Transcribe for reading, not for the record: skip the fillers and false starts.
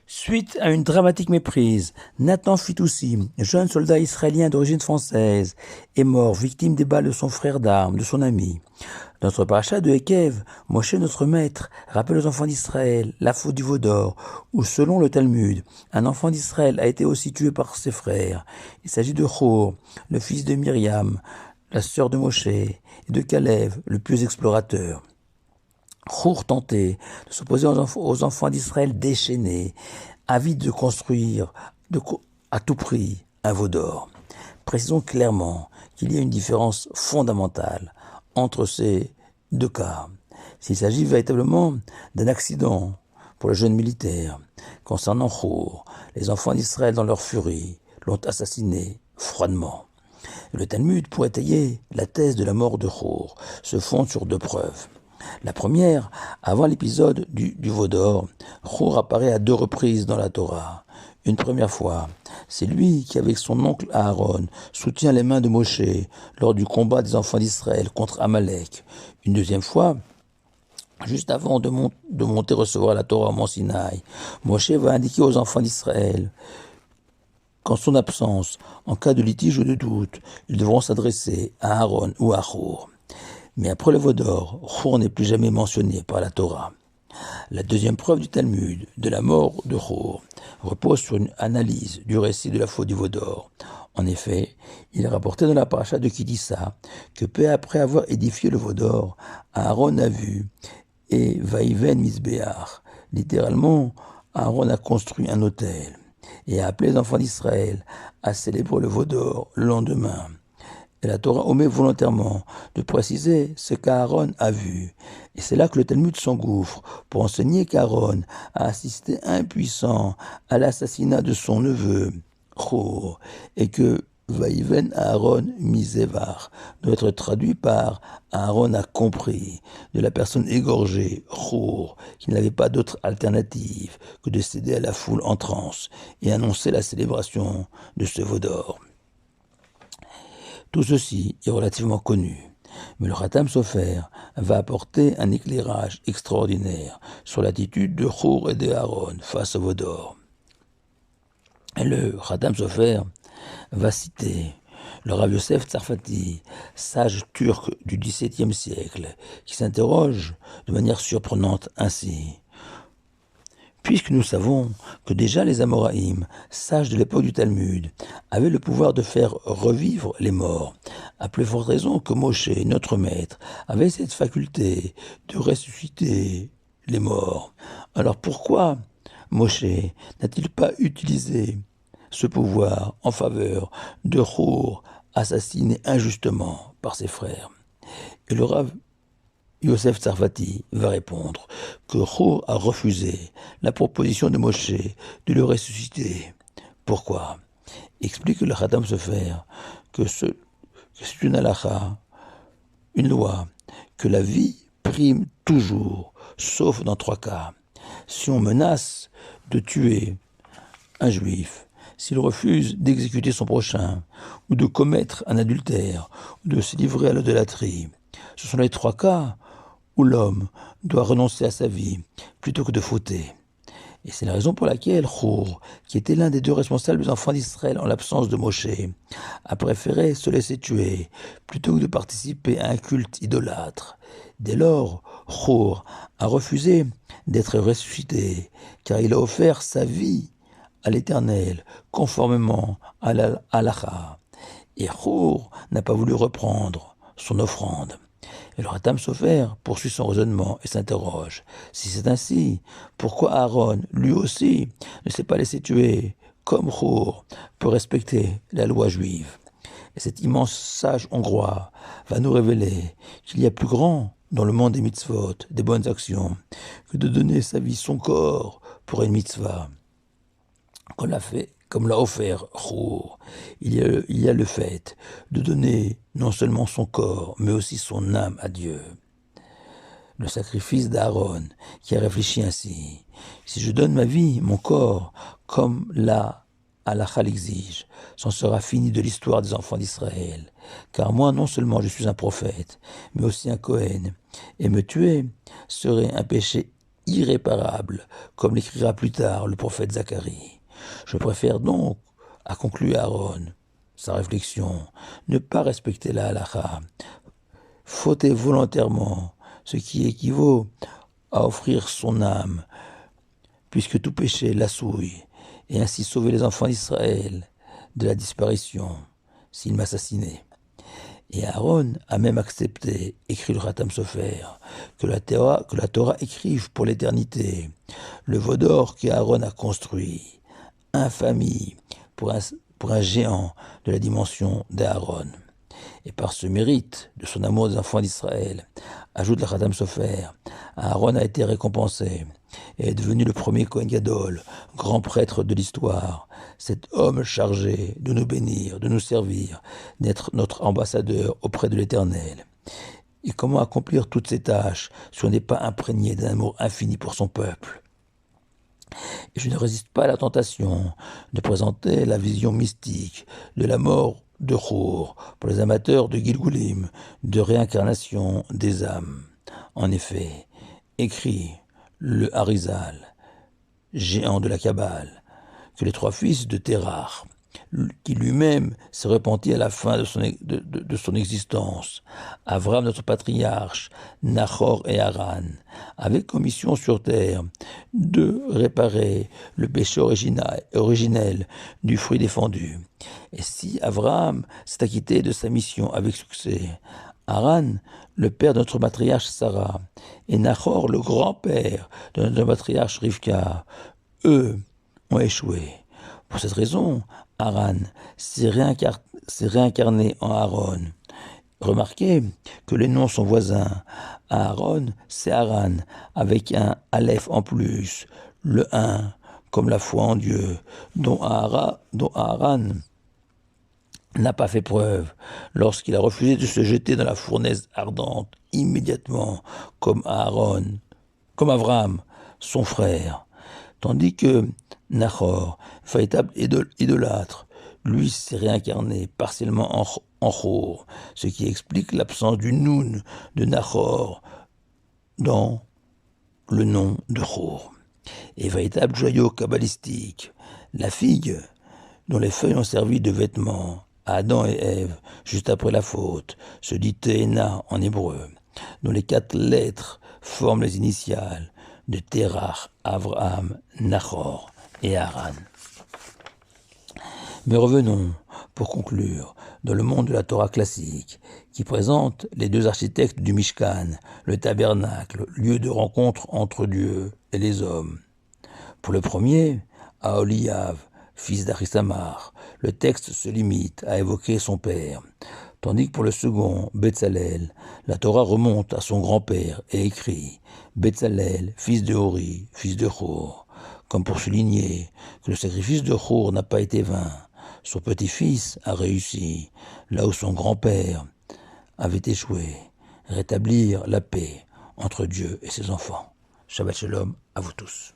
Suite à une dramatique méprise, Nathan Fitoussi, jeune soldat israélien d'origine française, est mort victime des balles de son frère d'armes, de son ami. Dans notre paracha de Ekev, Moshe, notre maître, rappelle aux enfants d'Israël la faute du veau d'or, où selon le Talmud, un enfant d'Israël a été aussi tué par ses frères. Il s'agit de Chour, le fils de Myriam, la sœur de Moshe, et de Kalev, le pieux explorateur. Chour tentait de s'opposer aux enfants d'Israël déchaînés, avides de construire à tout prix un veau d'or. Précisons clairement qu'il y a une différence fondamentale entre ces deux cas. S'il s'agit véritablement d'un accident pour le jeune militaire, concernant Chour, les enfants d'Israël dans leur furie l'ont assassiné froidement. Le Talmud, pour étayer la thèse de la mort de Chour, se fonde sur deux preuves. La première, avant l'épisode du veau d'or, Chour apparaît à deux reprises dans la Torah. Une première fois, c'est lui qui, avec son oncle Aaron, soutient les mains de Moshe lors du combat des enfants d'Israël contre Amalek. Une deuxième fois, juste avant de monter recevoir la Torah au mont Sinaï, Moshe va indiquer aux enfants d'Israël qu'en son absence, en cas de litige ou de doute, ils devront s'adresser à Aaron ou à Chour. Mais après le veau d'or, Chour n'est plus jamais mentionné par la Torah. La deuxième preuve du Talmud de la mort de Chour repose sur une analyse du récit de la faute du veau d'or. En effet, il est rapporté dans la paracha de Kitissa que peu après avoir édifié le veau d'or, Aaron a vu et Vaïven Misbéach. Littéralement, Aaron a construit un autel et a appelé les enfants d'Israël à célébrer le veau d'or le lendemain. Et la Torah omet volontairement de préciser ce qu'Aaron a vu. Et c'est là que le Talmud s'engouffre pour enseigner qu'Aaron a assisté impuissant à l'assassinat de son neveu, Chour, et que Vaïven Aaron Misévar doit être traduit par Aaron a compris de la personne égorgée, Chour, qui n'avait pas d'autre alternative que de céder à la foule en transe et annoncer la célébration de ce veau d'or. Tout ceci est relativement connu, mais le Khatam Sofer va apporter un éclairage extraordinaire sur l'attitude de Chour et de Aaron face au veau d'or. Et le Khatam Sofer va citer le Rav Yosef Tsarfati, sage turc du XVIIe siècle, qui s'interroge de manière surprenante ainsi. Puisque nous savons que déjà les Amoraïm, sages de l'époque du Talmud, avaient le pouvoir de faire revivre les morts, à plus forte raison que Moshe, notre maître, avait cette faculté de ressusciter les morts. Alors pourquoi Moshe n'a-t-il pas utilisé ce pouvoir en faveur de Chour, assassiné injustement par ses frères? Et le Rav Yosef Tsarfati va répondre que Chour a refusé la proposition de Moshe de le ressusciter. Pourquoi? Explique le Khatam Sofer que c'est une halakha, une loi, que la vie prime toujours, sauf dans trois cas. Si on menace de tuer un juif, s'il refuse d'exécuter son prochain, ou de commettre un adultère, ou de se livrer à l'idolâtrie, ce sont les trois cas où l'homme doit renoncer à sa vie plutôt que de fauter. Et c'est la raison pour laquelle Chour, qui était l'un des deux responsables des enfants d'Israël en l'absence de Moshe, a préféré se laisser tuer plutôt que de participer à un culte idolâtre. Dès lors, Chour a refusé d'être ressuscité, car il a offert sa vie à l'Éternel, conformément à la halakha. Et Chour n'a pas voulu reprendre son offrande. Et le Khatam Sofer poursuit son raisonnement et s'interroge. Si c'est ainsi, pourquoi Aaron, lui aussi, ne s'est pas laissé tuer, comme Chour, pour respecter la loi juive? Et cet immense sage hongrois va nous révéler qu'il y a plus grand dans le monde des mitzvot, des bonnes actions, que de donner sa vie, son corps, pour une mitzvah, comme l'a offert Chour. Il y a le fait de donner non seulement son corps, mais aussi son âme à Dieu. Le sacrifice d'Aaron, qui a réfléchi ainsi. Si je donne ma vie, mon corps, comme la halakha l'exige, c'en sera fini de l'histoire des enfants d'Israël. Car moi, non seulement je suis un prophète, mais aussi un Kohen, et me tuer serait un péché irréparable, comme l'écrira plus tard le prophète Zacharie. Je préfère donc, a conclu Aaron, sa réflexion, ne pas respecter la halakha, fauter volontairement, ce qui équivaut à offrir son âme, puisque tout péché la souille, et ainsi sauver les enfants d'Israël de la disparition s'ils m'assassinaient. Et Aaron a même accepté, écrit le Khatam Sofer, que la Torah écrive pour l'éternité le veau d'or qu'Aaron a construit, infamie pour un géant de la dimension d'Aaron. Et par ce mérite de son amour des enfants d'Israël, ajoute le Khatam Sofer, Aaron a été récompensé et est devenu le premier Kohen Gadol, grand prêtre de l'histoire, cet homme chargé de nous bénir, de nous servir, d'être notre ambassadeur auprès de l'Éternel. Et comment accomplir toutes ces tâches si on n'est pas imprégné d'un amour infini pour son peuple? Et je ne résiste pas à la tentation de présenter la vision mystique de la mort de Chour pour les amateurs de Gilgulim, de réincarnation des âmes. En effet, écrit le Harizal, géant de la Kabbale, que les trois fils de Terach, qui lui-même s'est repenti à la fin de son existence, Avram notre patriarche, Nachor et Haran, avaient commission sur terre de réparer le péché originel du fruit défendu. Et si Avram s'est acquitté de sa mission avec succès, Haran, le père de notre matriarche Sarah, et Nachor, le grand-père de notre matriarche Rivka, eux, ont échoué. Pour cette raison, Haran s'est réincarné en Aaron. Remarquez que les noms sont voisins. Aaron, c'est Haran, avec un Aleph en plus, le 1, comme la foi en Dieu, dont Haran n'a pas fait preuve lorsqu'il a refusé de se jeter dans la fournaise ardente immédiatement, comme Avram, son frère. Tandis que Nachor, véritable idolâtre, lui s'est réincarné partiellement en Chour, ce qui explique l'absence du Noun de Nachor dans le nom de Chour. Et véritable joyau kabbalistique, la figue dont les feuilles ont servi de vêtements à Adam et Ève juste après la faute, se dit Théna en hébreu, dont les 4 lettres forment les initiales de Terach, Avraham, Nachor et Haran. Mais revenons, pour conclure, dans le monde de la Torah classique, qui présente les 2 architectes du Mishkan, le tabernacle, lieu de rencontre entre Dieu et les hommes. Pour le premier, Aholiav, fils d'Achisamar, le texte se limite à évoquer son père, tandis que pour le second, Betzalel, la Torah remonte à son grand-père et écrit « Betzalel, fils de Hori, fils de Chour », comme pour souligner que le sacrifice de Chour n'a pas été vain. Son petit-fils a réussi, là où son grand-père avait échoué, rétablir la paix entre Dieu et ses enfants. Shabbat Shalom à vous tous.